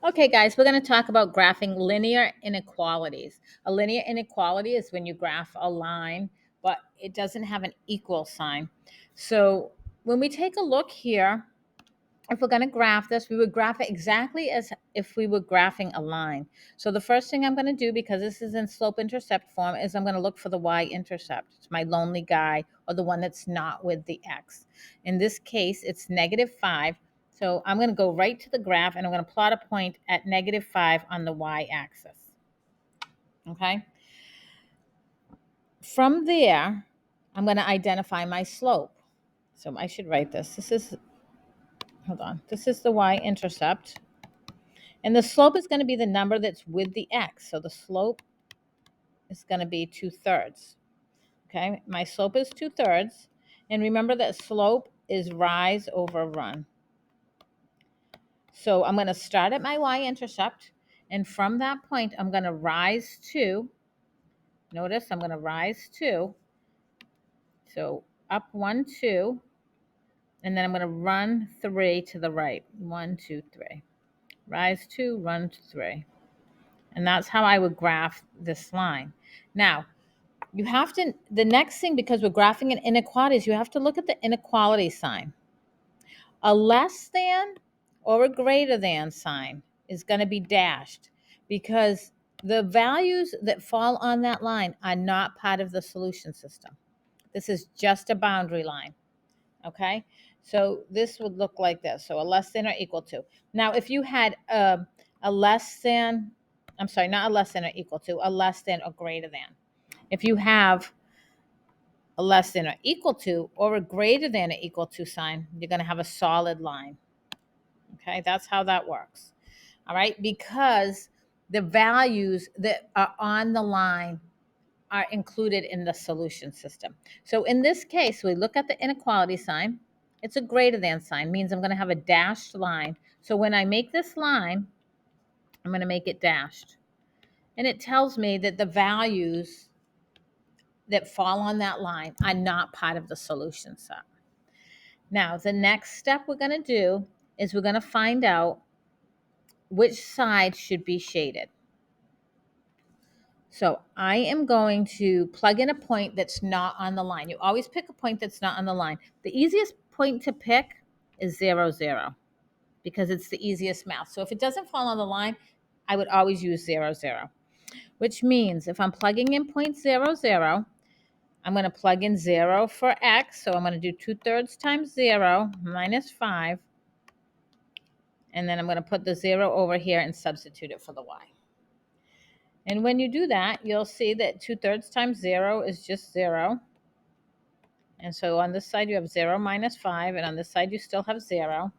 Okay, guys, we're going to talk about graphing linear inequalities. A linear inequality is when you graph a line, but it doesn't have an equal sign. So when we take a look here, if we're going to graph this, we would graph it exactly as if we were graphing a line. So the first thing I'm going to do, because this is in slope-intercept form, is I'm going to look for the y-intercept. It's my lonely guy, or the one that's not with the x. In this case, it's -5. So I'm going to go right to the graph, and I'm going to plot a point at -5 on the y-axis. Okay? From there, I'm going to identify my slope. So I should write this. Hold on. This is the y-intercept. And the slope is going to be the number that's with the x. So the slope is going to be 2/3. Okay, my slope is 2/3. And remember that slope is rise over run. So I'm going to start at my y-intercept. And from that point, I'm going to rise 2. Notice I'm going to rise 2. So up 1, 2. And then I'm going to run 3 to the right. 1, 2, 3. Rise 2, run 3. And that's how I would graph this line. Now, you have to, the next thing, because we're graphing in inequalities, you have to look at the inequality sign. A less than or a greater than sign is going to be dashed because the values that fall on that line are not part of the solution system. This is just a boundary line. Okay, so this would look like this. So a less than or equal to. Now, if you had a less than, I'm sorry, not a less than or equal to, a less than or greater than. If you have a less than or equal to or a greater than or equal to sign, you're going to have a solid line. Okay, that's how that works. All right, because the values that are on the line are included in the solution system. So in this case, we look at the inequality sign. It's a greater than sign, means I'm going to have a dashed line. So when I make this line, I'm going to make it dashed. And it tells me that the values that fall on that line are not part of the solution set. Now, the next step we're going to do is we're going to find out which side should be shaded. So I am going to plug in a point that's not on the line. You always pick a point that's not on the line. The easiest point to pick is 0, 0, because it's the easiest math. So if it doesn't fall on the line, I would always use 0, 0, which means if I'm plugging in point 0, 0, I'm going to plug in 0 for x. So I'm going to do 2/3 times 0 minus 5. And then I'm going to put the 0 over here and substitute it for the y. And when you do that, you'll see that 2/3 times 0 is just 0. And so on this side, you have 0 minus 5. And on this side, you still have 0.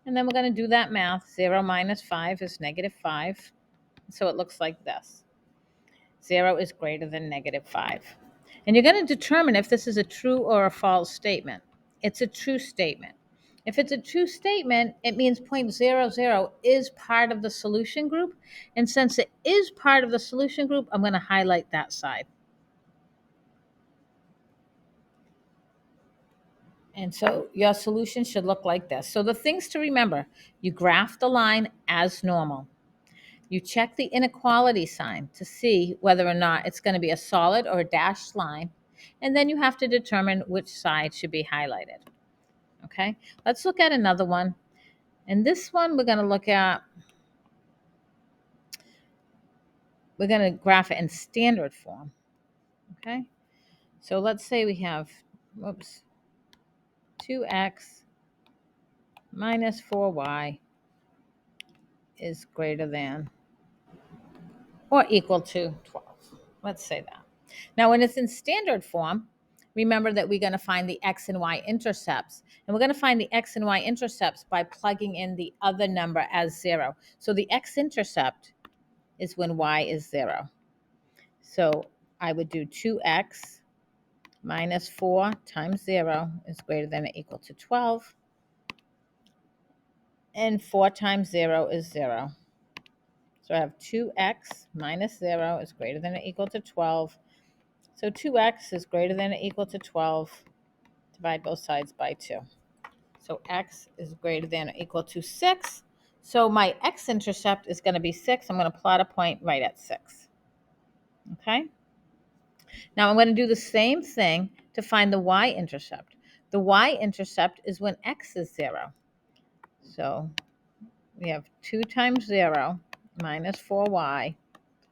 And then we're going to do that math. 0 minus 5 is -5. So it looks like this. 0 is greater than -5. And you're going to determine if this is a true or a false statement. It's a true statement. If it's a true statement, it means point 0, 0 is part of the solution group. And since it is part of the solution group, I'm going to highlight that side. And so your solution should look like this. So the things to remember, you graph the line as normal. You check the inequality sign to see whether or not it's going to be a solid or a dashed line. And then you have to determine which side should be highlighted. Okay, let's look at another one. And this one we're going to look at, we're going to graph it in standard form. Okay, so let's say we have, 2x minus 4y is greater than or equal to 12. Let's say that. Now, when it's in standard form, remember that we're going to find the x and y intercepts. And we're going to find the x and y intercepts by plugging in the other number as 0. So the x-intercept is when y is 0. So I would do 2x minus 4 times 0 is greater than or equal to 12. And 4 times 0 is 0. So I have 2x minus 0 is greater than or equal to 12. So 2x is greater than or equal to 12. Divide both sides by 2. So x is greater than or equal to 6. So my x-intercept is going to be 6. I'm going to plot a point right at 6. Okay? Now I'm going to do the same thing to find the y-intercept. The y-intercept is when x is 0. So we have 2 times 0 minus 4y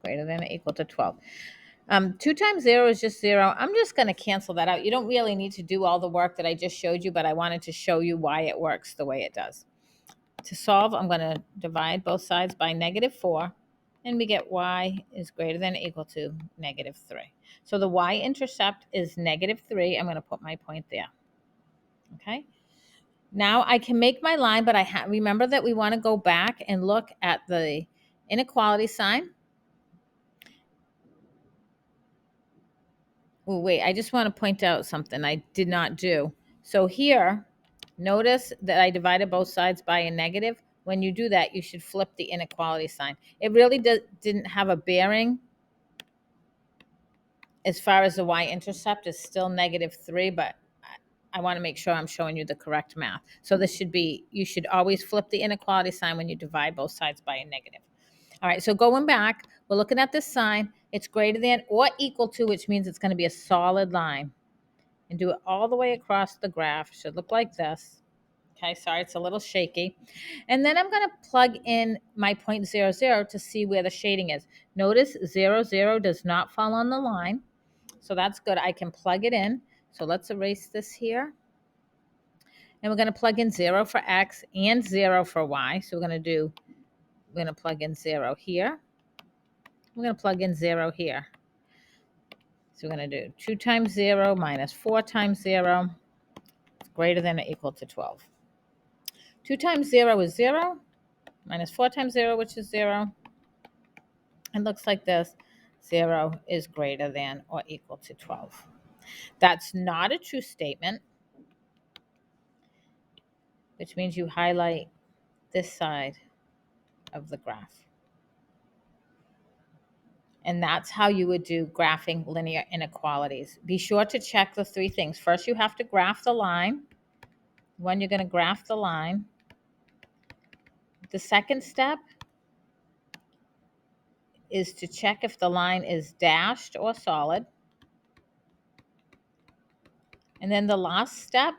greater than or equal to 12. 2 times 0 is just 0. I'm just going to cancel that out. You don't really need to do all the work that I just showed you, but I wanted to show you why it works the way it does. To solve, I'm going to divide both sides by -4, and we get y is greater than or equal to -3. So the y-intercept is -3. I'm going to put my point there. Okay. Now I can make my line, but remember that we want to go back and look at the inequality sign. Oh, wait, I just want to point out something I did not do. So here, notice that I divided both sides by a negative. When you do that, you should flip the inequality sign. It really didn't have a bearing as far as the y-intercept is still -3, but I want to make sure I'm showing you the correct math. So this should be, you should always flip the inequality sign when you divide both sides by a negative. All right, so going back, we're looking at this sign. It's greater than or equal to, which means it's going to be a solid line. And do it all the way across the graph. It should look like this. Okay, sorry, it's a little shaky. And then I'm going to plug in my 0.00 to see where the shading is. Notice 0, does not fall on the line. So that's good. I can plug it in. So let's erase this here. And we're going to plug in 0 for x and 0 for y. So we're going to plug in 0 here. We're going to plug in 0 here. So we're going to do 2 times 0 minus 4 times 0 is greater than or equal to 12. 2 times 0 is 0, minus 4 times 0, which is 0. It looks like this. 0 is greater than or equal to 12. That's not a true statement, which means you highlight this side of the graph. And that's how you would do graphing linear inequalities. Be sure to check the 3 things. First, you have to graph the line. When you're going to graph the line. The second step is to check if the line is dashed or solid. And then the last step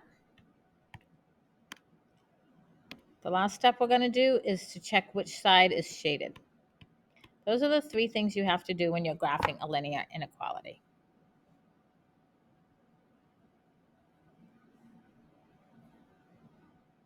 we're going to do is to check which side is shaded. Those are the 3 things you have to do when you're graphing a linear inequality.